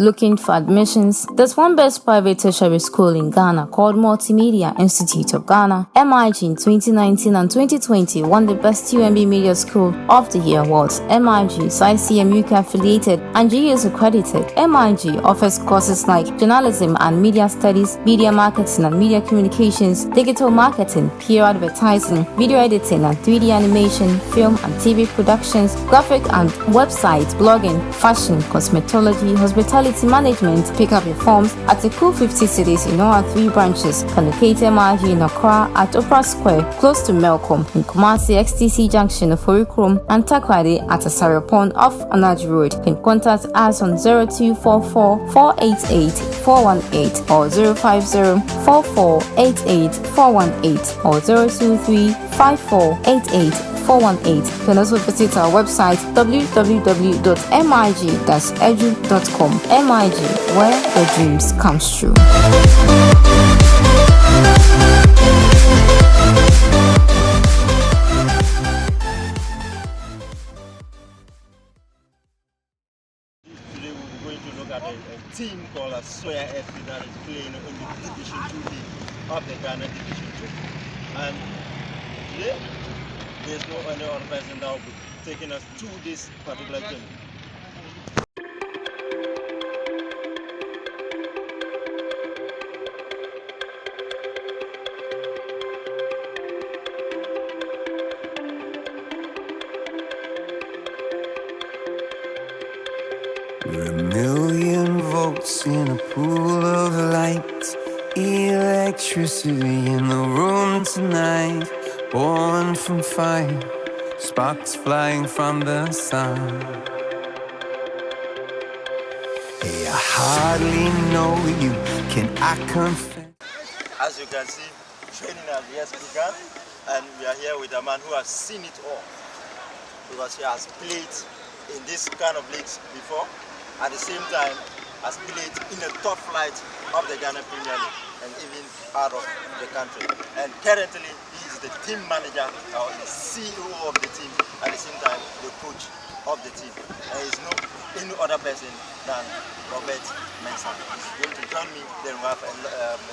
Looking for admissions? There's one best private tertiary school in Ghana called Multimedia Institute of Ghana. MIG in 2019 and 2020 won the Best UMB Media School of the Year awards. MIG is ICM UK affiliated and GS accredited. MIG offers courses like journalism and media studies, media marketing and media communications, digital marketing, PR advertising, video editing and 3D animation, film and TV productions, graphic and website, blogging, fashion, cosmetology, hospitality management. Pick up your forms at the Cool 50 cities in all our 3 branches. Can locate MIG in Accra at Opera Square, close to Melcombe, in Kumasi XTC Junction of Orikrom, and Takrady at Asariopon off Anaji Road. You can contact us on 0244 488 418 or 050 4488 418 or 023 5488 418. You can also visit our website www.mig-edu.com. MIG, where your dreams come true. Today we're going to look at a team called Asooya FC that is playing in the Division 2 League of the Ghana Division 2. And today, there's no any other person that will be taking us to this particular game. We're a million volts in a pool of light, electricity in the room tonight, born from fire, sparks flying from the sun. Hey, I hardly know you, can I confess? As you can see, training has just begun, and we are here with a man who has seen it all, because he has played in this kind of leagues before. At the same time, has played in the top flight of the Ghana Premier League and even out of the country. And currently, he is the team manager or the CEO of the team, at the same time, the coach of the team. There is no any other person than Robert Mensah. He's going to join me, then we'll have a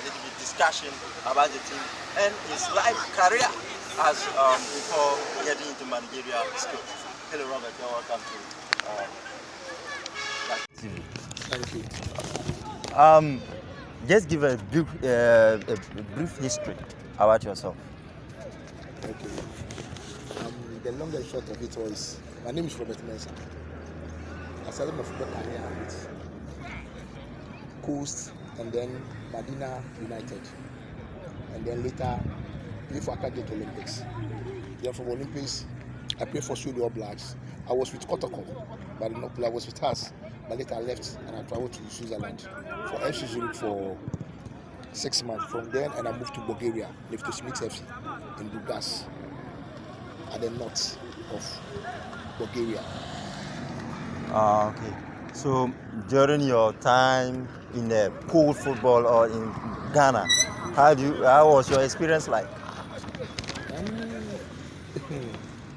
little bit discussion about the team and his life career as before getting into managerial skills. Hello Robert, you're welcome to Thank you. Just give a brief history about yourself. Okay. The long and short of it was, my name is Robert Mensah. I started my football career with Coast and then Medina United. And then later, before I get to Olympics. Then from Olympics, I played for Sweden All Blacks. I was with Kotoko, but not play. I was with us. But later I left and I traveled to Switzerland for FC Zurich for 6 months. From then, and I moved to Bulgaria, lived to Smith FC in Burgas, at the north of Bulgaria. Okay. So during your time in the cool football or in Ghana, how was your experience like?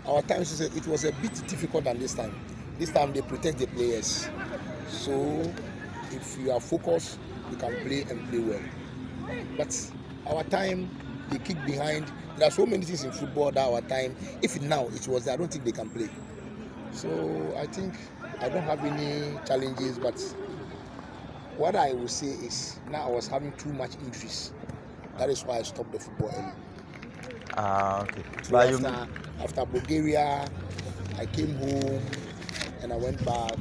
Our times, it was a bit difficult than this time. This time they protect the players. So if you are focused, you can play and play well. But our time, they kick behind. There are so many things in football that our time, if now it was there, I don't think they can play. So I think I don't have any challenges, but what I will say is now I was having too much injuries. That is why I stopped the football early. Okay. So after Bulgaria, I came home and I went back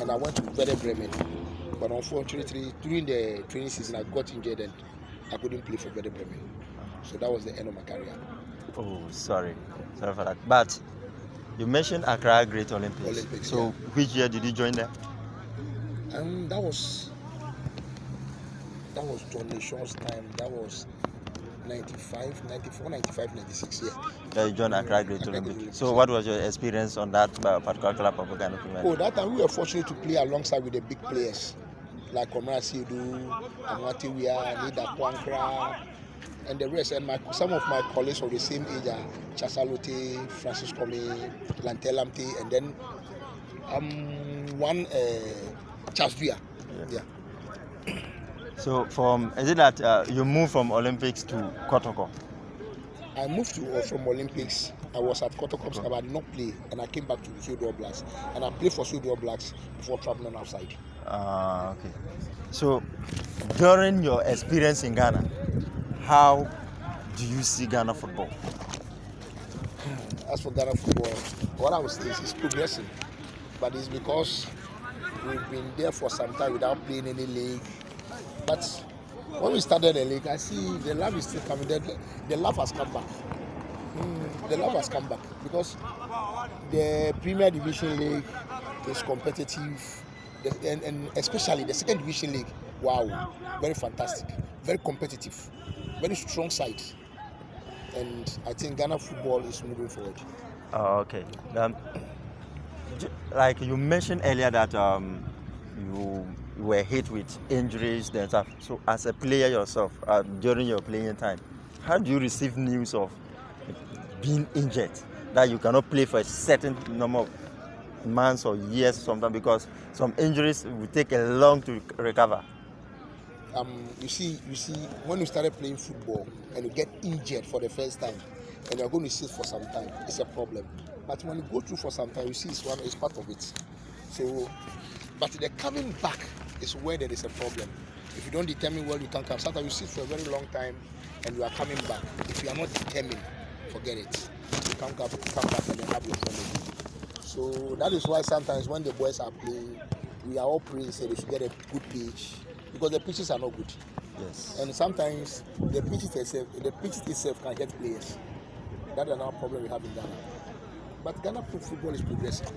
and I went to Werder Bremen. But unfortunately, during the training season, I got injured and I couldn't play for Werder Bremen. So that was the end of my career. Oh, sorry for that. But you mentioned Accra Great Olympics. So yeah. Which year did you join them? That was John Shaw's time. That was 95, 94, 95, 96, yeah. You joined Accra Great Olympics. So what was your experience on that particular club of Ghana Premier League? Oh, that time we were fortunate to play alongside with the big players like Omar Siedu, Amwati Wia, Nida Kwankra, and the rest. And some of my colleagues of the same age are Chasalote, Francis Comey, Lantelamte, and then one Chasvia. Yeah. So is it that you moved from Olympics to Kotoko? I moved from Olympics. I was at Kotoko, but I did not play, and I came back to Asooya Blacks, and I played for Asooya Blacks before traveling outside. Okay. So during your experience in Ghana, how do you see Ghana football? As for Ghana football, what I would say is it's progressing, but it's because we've been there for some time without playing any league. But when we started the league, I see the love is still coming. The love has come back. The love has come back because the Premier Division League is competitive, and especially the Second Division League. Wow, very fantastic, very competitive, very strong side. And I think Ghana football is moving forward. Okay. Like you mentioned earlier that you were hit with injuries and stuff. So as a player yourself, during your playing time, how do you receive news of being injured, that you cannot play for a certain number of months or years sometimes, because some injuries will take a long to recover? You see, when you started playing football and you get injured for the first time, and you're going to sit for some time, it's a problem. But when you go through for some time, you see it's part of it. So, but the coming back is where there is a problem. If you don't determine well, you can come. Sometimes you sit for a very long time and you are coming back. If you are not determined, forget it. You come back and then have your problem. So that is why sometimes when the boys are playing, we are all praying say they should get a good pitch, because the pitches are not good. Yes. And sometimes the pitch itself can hurt players. That's another problem we have in Ghana. But Ghana football is progressing.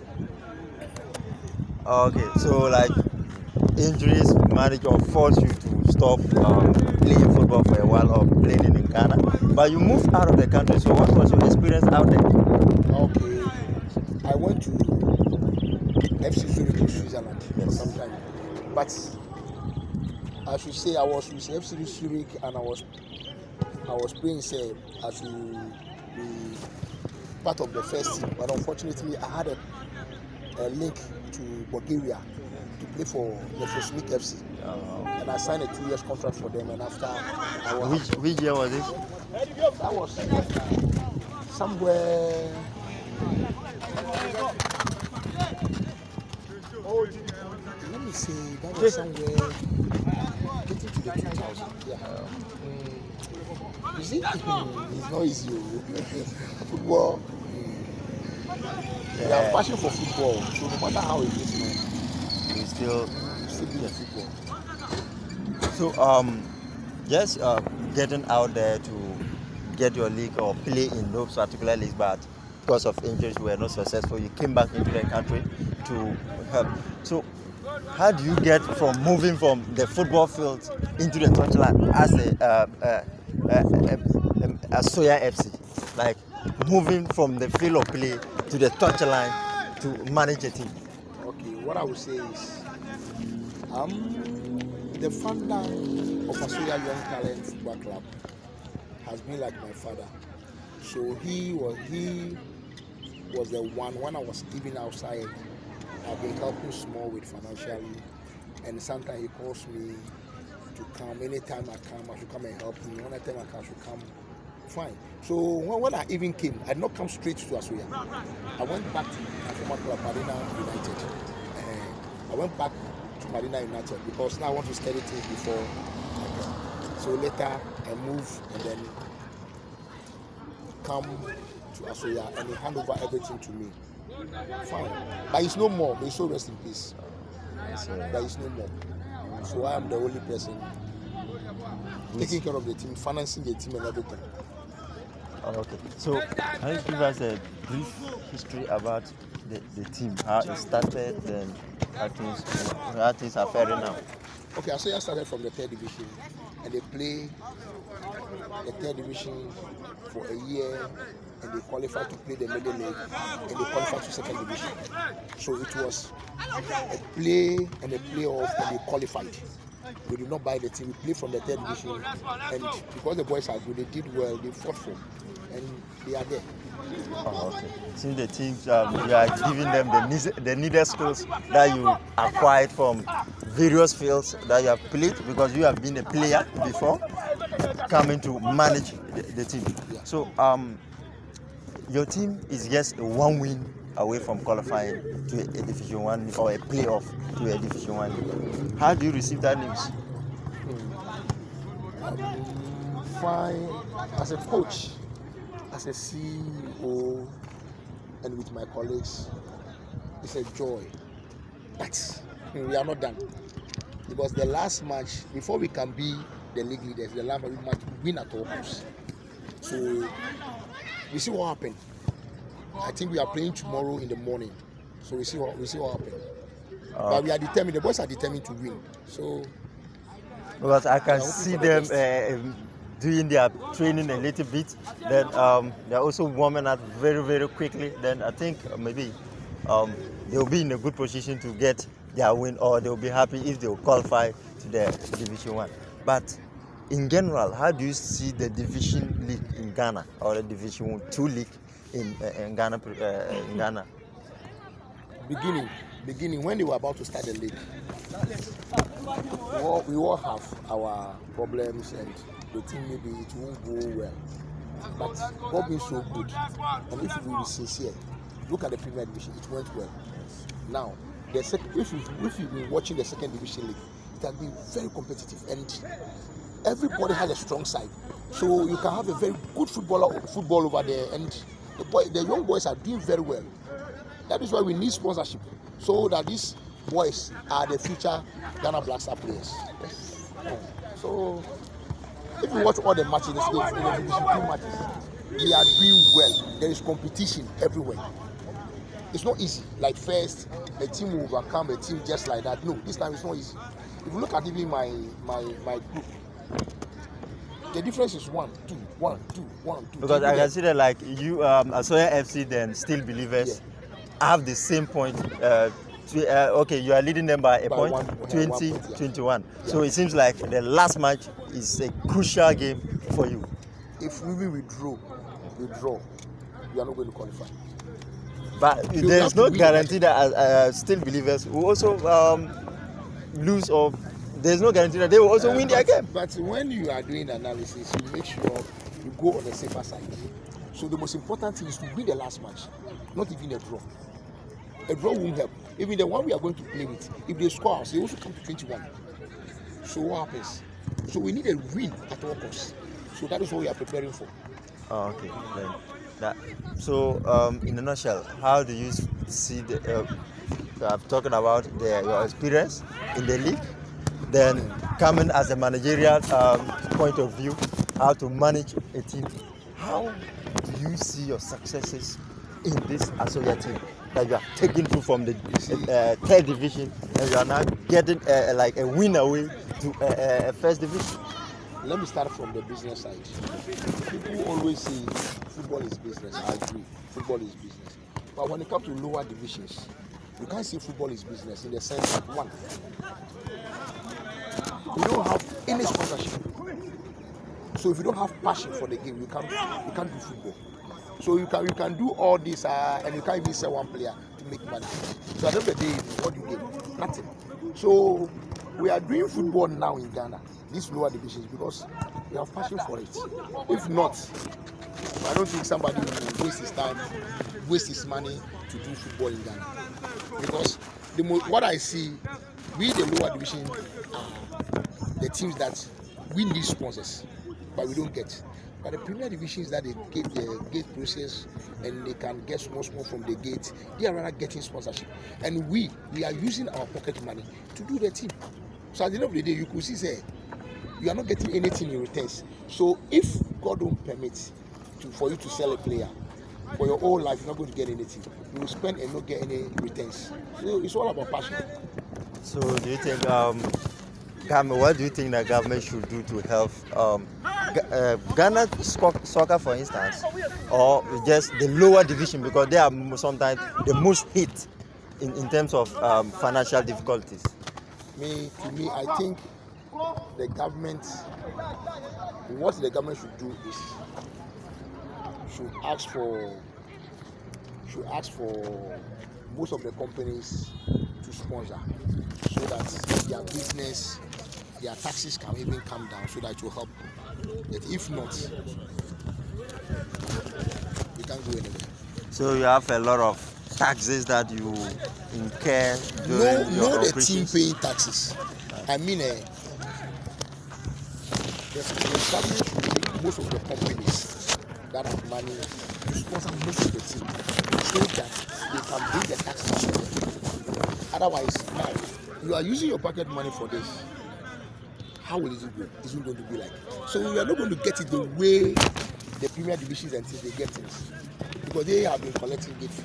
Okay, so like injuries manage or force you to stop playing football for a while or playing in Ghana, but you moved out of the country. So what was your experience out there? Okay, I went to FC Zurich in Switzerland for some time, but I should say I was with FC Zurich and I was playing say as to be part of the first team, but unfortunately I had a link to Bulgaria to play for the Fosnik FC, and I signed a 2 years contract for them. And after I was, Which year was this? that was somewhere. Let me see, that was somewhere getting to the 2000. Yeah. You see, it's not easy. Football. We have passion for football, so no matter how it is, man, You still play football. So just getting out there to get your league or play in those particular leagues, but because of injuries you were not successful, you came back into the country to help. So how do you get from moving from the football field into the touchline as a Asooya FC, like moving from the field of play to the touchline to manage a team? Okay, what I would say is, the founder of Asooya Young Talent Football Club has been like my father. So he was the one when I was even outside. I've been helping small with financially, and sometimes he calls me to come. Anytime I come, I should come and help him. Anytime I come, I should come. Fine. So when I even came, I did not come straight to Asooya. I went back to my former club, Marina United. I went back to Marina United because now I want to study things before I come. So later I move and then come to Asooya and they hand over everything to me. Fine. But it's no more. May so rest in peace. But it's no more. So I am the only person taking care of the team, financing the team and everything. Okay. So can you give us a brief history about the team, how it started and how things are faring now? Okay, Asooya started from the third division and they play the third division for a year and they qualified to play the middle league and they qualified to second division. So it was a play and a playoff and they qualified. We did not buy the team, we played from the third division, and because the boys are good, they did well, they fought for, and they are there. Oh, okay. Since the teams, you are giving them the needed skills that you acquired from various fields that you have played, because you have been a player before coming to manage the team. So your team is just one win away from qualifying to a Division 1 or a playoff to a Division 1. How do you receive that news? Fine. As a coach, as a CEO, and with my colleagues, it's a joy. But we are not done, because the last match, before we can be the league leaders, the last match we win at all costs. So we see what happened. I think we are playing tomorrow in the morning, so we see what happened. But we are determined. The boys are determined to win. So because I can see them doing their training a little bit. Then they're also warming up very, very quickly. Then I think maybe they'll be in a good position to get their win, or they'll be happy if they'll qualify to the Division 1. But in general, how do you see the Division League in Ghana, or the Division 2 League in Ghana? Beginning when they were about to start the league, we all have our problems, and the team maybe it won't go well. But God being so good, and if we be sincere, look at the Premier Division, it went well. Now, if you've been watching the second division league, it has been very competitive, and everybody has a strong side. So you can have a very good football over there, and the young boys are doing very well. That is why we need sponsorship, so that these boys are the future Ghana Black Star players. So if you watch all the matches, in the Division 2 matches, we are doing well. There is competition everywhere. It's not easy. Like first, a team will overcome a team just like that. No, this time it's not easy. If you look at even my group, the difference is 1, 2, 1, 2, 1, 2. Because I consider like you, Asooya FC, then Still Believers, have the same point. Okay, you are leading them by a point, 20, 21. So it seems like the last match is a crucial game for you. If we withdraw, we are not going to qualify. But there's no guarantee that Still Believers will also lose, or there's no guarantee that they will also win their game. But when you are doing the analysis, you make sure you go on the safer side. So the most important thing is to win the last match, not even a draw. A draw won't help. Even the one we are going to play with, if they score us, they also come to 21. So what happens? So we need a win at all costs. So that is what we are preparing for. Oh, okay. Then so in a nutshell, how do you see the? I've talked about your experience in the league, then coming as a managerial point of view, how to manage a team. How do you see your successes in this Asooya team that you are taking through from the third division, and you are now getting like a win away to first division? Let me start from the business side. People always say football is business. I agree, football is business. But when it comes to lower divisions, you can't say football is business in the sense that, one, we don't have any sponsorship. So if you don't have passion for the game, you can't do football. So you can do all this and you can't even sell one player to make money. So at the end of the day, what do you get? Nothing. So we are doing football now in Ghana, these lower divisions, because we have passion for it. If not, I don't think somebody will waste his time, waste his money to do football in Ghana. Because what I see, we the lower division are the teams that we need sponsors, but we don't get. But the Premier Divisions that they get the gate process and they can get small from the gate, they are rather getting sponsorship. And we are using our pocket money to do the team. So at the end of the day, you could see, say, you are not getting anything in returns. So if God don't permit for you to sell a player, for your whole life, you're not going to get anything. You will spend and not get any returns. So it's all about passion. So do you think, what do you think the government should do to help Ghana soccer, for instance, or just the lower division, because they are sometimes the most hit in terms of financial difficulties? To me, I think what the government should do is should ask for most of the companies to sponsor, so that their business, their taxes can even come down, so that it will help. But if not, we can't go anywhere. So you have a lot of taxes that you incur during your the operations? team paying taxes. I mean, the government should make most of the companies that have money to sponsor most of the team, so that they can bring the taxes to them. Otherwise, now you are using your pocket money for this. How will it go? It's not going to be like. So we are not going to get it the way the Premier Divisions and things they get things, because they have been collecting gate fee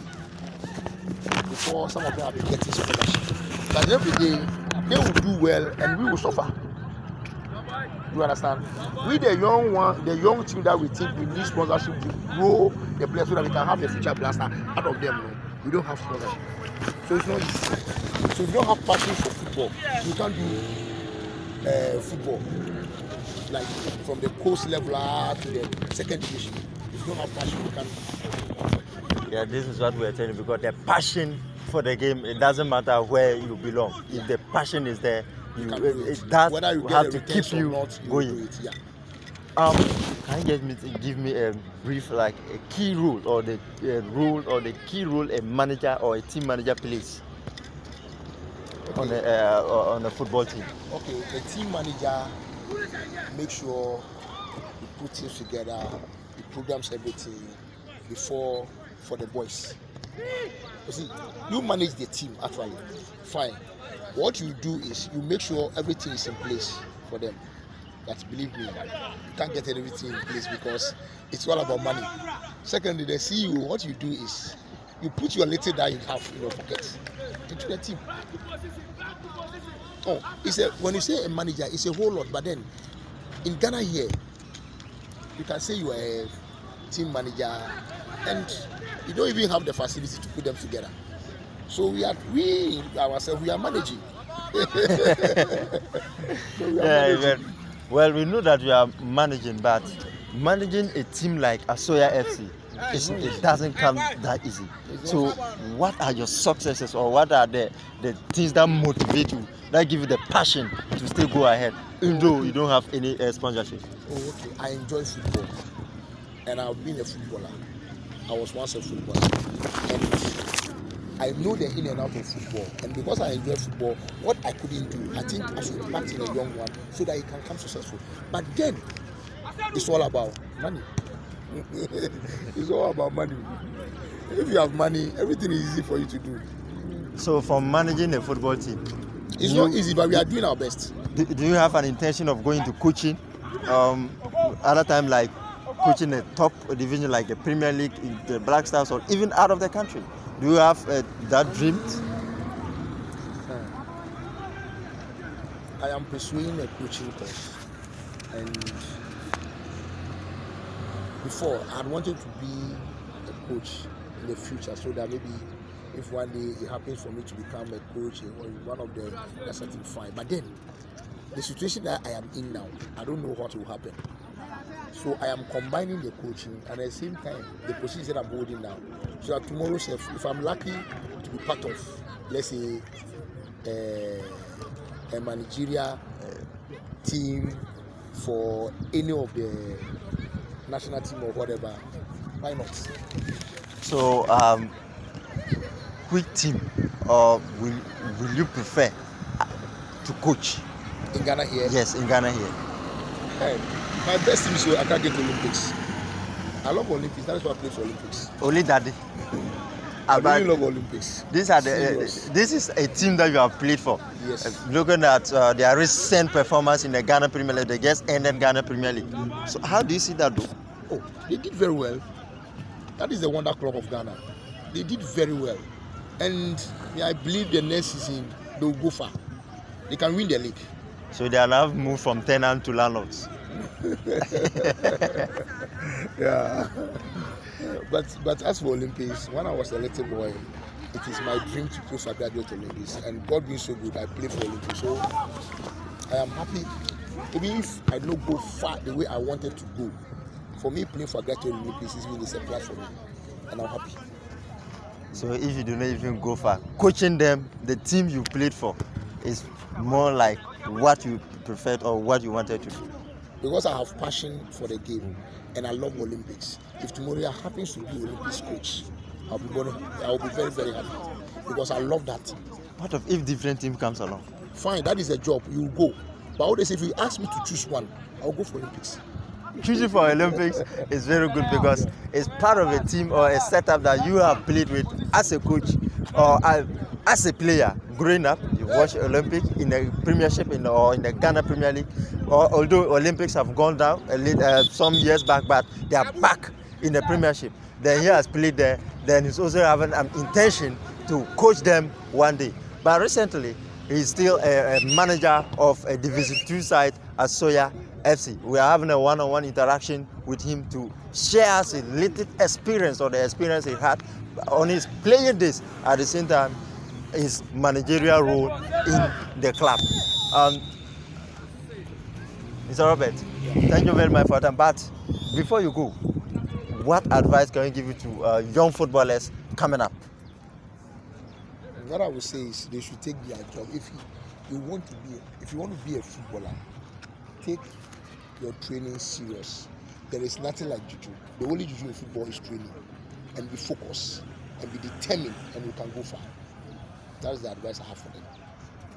before. Some of them have been getting scholarship. But at the end of the day, they will do well and we will suffer. You understand? We the young team that we think we need sponsorship to grow the players so that we can have the future blaster out of them. No, we don't have sponsorship, so it's not easy. So if you don't have passion for football, you can't do football like from the coast level to the second division. If you don't have passion, you can't. Yeah, this is what we're telling you, because the passion for the game, it doesn't matter where you belong. Yeah. If the passion is there, that whether you have to keep you not, going. Do it. Yeah. Can you give me a brief, like a key rule or the key rule a manager or a team manager plays on a football team? Okay, the team manager makes sure he puts things together, he programs everything before for the boys. You see, you manage the team actually, fine. What you do is you make sure everything is in place for them. But believe me, you can't get everything in place because it's all about money. Secondly, the CEO, what you do is you put your little that you have in your pocket into the team. Oh, when you say a manager, it's a whole lot. But then in Ghana here, you can say you are a team manager and you don't even have the facility to put them together. So we ourselves are managing. Managing. Well, we know that you are managing, but managing a team like Asooya FC, it doesn't come that easy. So what are your successes, or what are the things that motivate you, that give you the passion to still go ahead, even though you don't have any sponsorship? Oh, okay. I enjoy football, and I've been a footballer. I was once a footballer, and I know the in and out of football. And because I enjoy football, what I couldn't do, I think I should impact in a young one so that he can come successful. But then, it's all about money. It's all about money. If you have money, everything is easy for you to do. So, from managing a football team, it's not easy, but we are doing our best. Do you have an intention of going to coaching? Other time, like coaching a top division like the Premier League, the Black Stars, or even out of the country? Do you have that dream? I am pursuing a coaching course, and before I had wanted to be a coach in the future, so that maybe if one day it happens for me to become a coach or one of the, that's something fine. But then the situation that I am in now, I don't know what will happen. So I am combining the coaching and at the same time the position that I'm holding now. So that tomorrow, if I'm lucky to be part of, let's say, a managerial team for any of the national team or whatever, why not? So, which team will you prefer to coach? In Ghana here? Yes, in Ghana here. Hey, my best team is I can't get to Olympics. I love Olympics. That is why I play for Olympics. Only that. I really love Olympics. This is a team that you have played for. Yes. Looking at their recent performance in the Ghana Premier League, they just ended Ghana Premier League. So how do you see that though? Oh, they did very well. That is the wonder club of Ghana. They did very well. And I believe the next season they will go far. They can win the league. So they are now moved from tenant to landlords. Yeah. But as for Olympics, when I was a little boy, it is my dream to play for graduate Olympics. And God being so good, I play for Olympics. So I am happy. Even if I don't go far the way I wanted to go for me, playing for Greater Olympics is a plus for me, and I'm happy. So if you do not even go far, coaching them, the team you played for, is more like what you preferred or what you wanted to do? Because I have passion for the game and I love Olympics. If tomorrow I happens to be Olympics coach, I'll be very, very happy because I love that. What if different team comes along? Fine, that is a job. You go. But always, if you ask me to choose one, I'll go for Olympics. Choosing for Olympics is very good because it's part of a team or a setup that you have played with as a coach or as a player. Growing up, you watch Olympics in the Premiership or in the Ghana Premier League. Although Olympics have gone down some years back, but they are back in the Premiership. Then he has played there. Then he's also having an intention to coach them one day. But recently, he's still a manager of a Division 2 side, Asooya FC. We are having a one-on-one interaction with him to share us a little experience or the experience he had on his playing days. At the same time, his managerial role in the club. Mr. Robert, thank you very much for your time. But before you go, what advice can you give to young footballers coming up? What I would say is they should take their job. If you want to be a footballer, take your training serious. There is nothing like juju. The only juju in football is training, and be focused and be determined, and you can go far. That's the advice I have for them.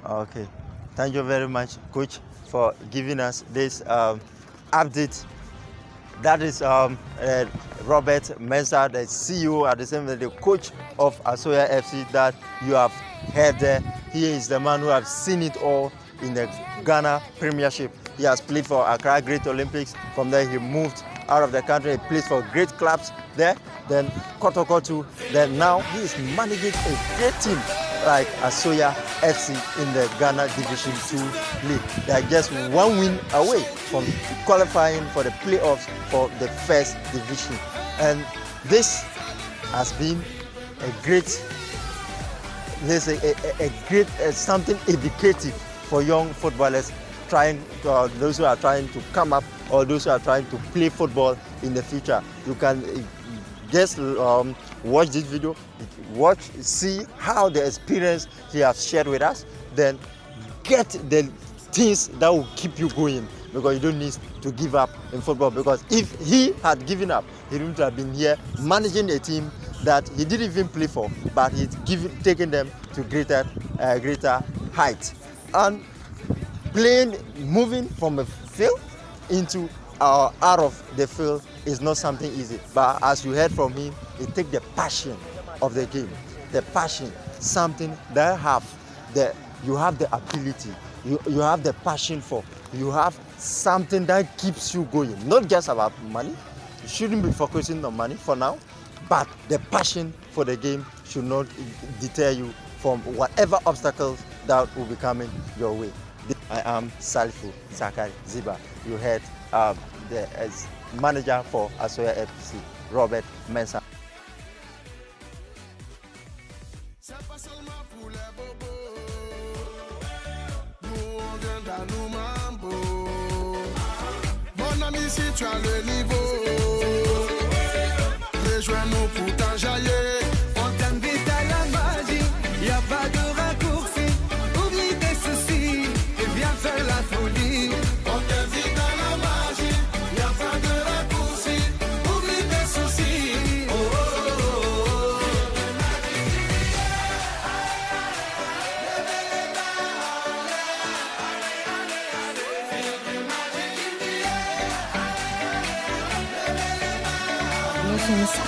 Okay, thank you very much, Coach, for giving us this update. That is Robert Mensah, the CEO, at the same time the coach of Asooya FC that you have heard there. He is the man who has seen it all in the Ghana Premiership. He has played for Accra Great Olympics. From there, he moved out of the country. He plays for great clubs there. Then Kotokotu. Then now he is managing a great team like Asooya FC in the Ghana Division 2 League. They are just one win away from qualifying for the playoffs for the first division. And this has been a great, something educative for young footballers those who are trying to come up or those who are trying to play football in the future. You can just watch this video, see how the experience he has shared with us, then get the things that will keep you going, because you don't need to give up in football. Because if he had given up, he wouldn't have been here managing a team that he didn't even play for, but he's taken them to greater heights. And moving from a field into out of the field is not something easy. But as you heard from him, it takes the passion of the game, the passion, something that you have the ability, you have the passion for, you have something that keeps you going. Not just about money. You shouldn't be focusing on money for now, but the passion for the game should not deter you from whatever obstacles that will be coming your way. I am Salifu Zakari Ziba. You heard the manager for Asooya FC, Robert Mensah. Mon ami, si tu as le niveau, rejoins-nous pour t'enjailler. On t'invite à la magie, y a pas de raccourci. Oublie tes soucis et viens faire la folie. On t'invite à la magie, y a pas de raccourci. Oublie tes soucis. Oh, oh, oh, oh.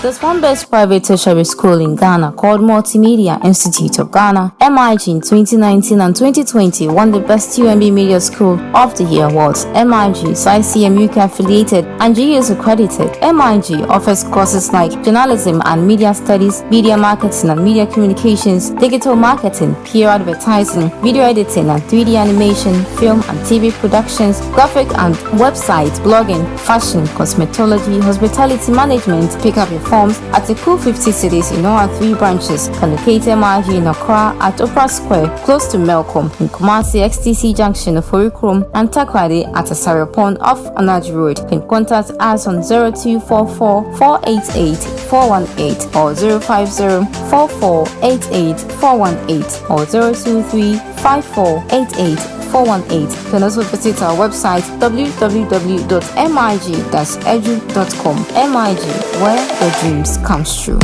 There's one best private tertiary school in Ghana called Multimedia Institute of Ghana. MIG in 2019 and 2020 won the Best UMB Media School of the Year awards. MIG is ICM UK affiliated and GUS accredited. MIG offers courses like journalism and media studies, media marketing and media communications, digital marketing, PR advertising, video editing and 3D animation, film and TV productions, graphic and website, blogging, fashion, cosmetology, hospitality management, Pick up your forms at the Cool 50 cities in all our 3 branches. Can locate MIG in Accra at Opera Square, close to Melcom, in Kumasi XTC Junction of Orikrum, and Takrady at Asariapon off Anaji Road. You can contact us on 0244 488 418 or 050 4488 418 or 023 5488 418. You can also visit our website www.mig-edu.com. MIG, where your dreams come true.